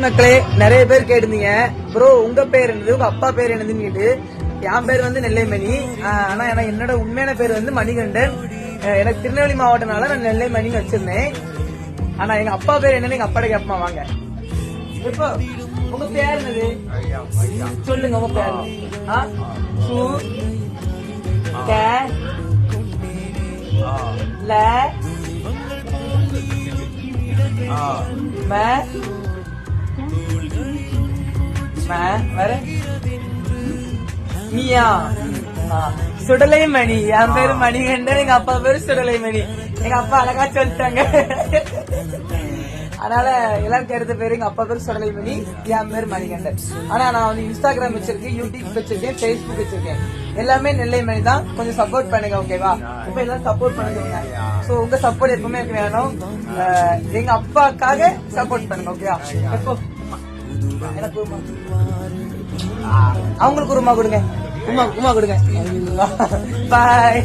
மக்களே, நிறைய பேர் கேட்டிருந்தீங்க ப்ரோ உங்க பேர் என்னது, உங்க அப்பா பேர் என்னதுன்னு கேட்டு. என் பேர் வந்து நெல்லைமணி. ஆனா என்னோட உண்மையான பேர் வந்து மணிகண்டன். எனக்கு திருநெல்வேலி மாவட்டம்னால நான் நெல்லைமணின்னு வச்சிருந்தேன். ஆனா எங்க அப்பா பேர் என்னன்னு எங்க அப்பாட கேப்பமா வாங்க. இப்போ உங்க பேர் என்னது சொல்லுங்க. உங்க பேர் வேற மியா சுடலைமணி. என் பேரு மணிகண்டன், எங்க அப்பா பேரு சுடலைமணி. எங்க அப்பா அழகா சொல்லிட்டாங்க. அதனால எல்லாருக்கும் எடுத்த பேரு எங்க அப்பா பேரு சுடலைமணி, என் பேரு மணிகண்டன். ஆனா நான் வந்து இன்ஸ்டாகிராம் வச்சிருக்கேன், யூடியூப் வச்சிருக்கேன், பேஸ்புக் வச்சிருக்கேன். எல்லாமே நெல்லைமணி தான். கொஞ்சம் சப்போர்ட் பண்ணுங்க, ஓகேவா? இப்ப எல்லாரும் சப்போர்ட் பண்ணுங்க. சோ உங்க சப்போர்ட் எப்பவுமே எனக்கு வேணும். எங்க அப்பாக்காக சப்போர்ட் பண்ணுங்க, ஓகேவா? எப்போ எனக்கு அவங்களுக்கு உருமா கொடுங்க, உமா கொடுங்க. பாய்.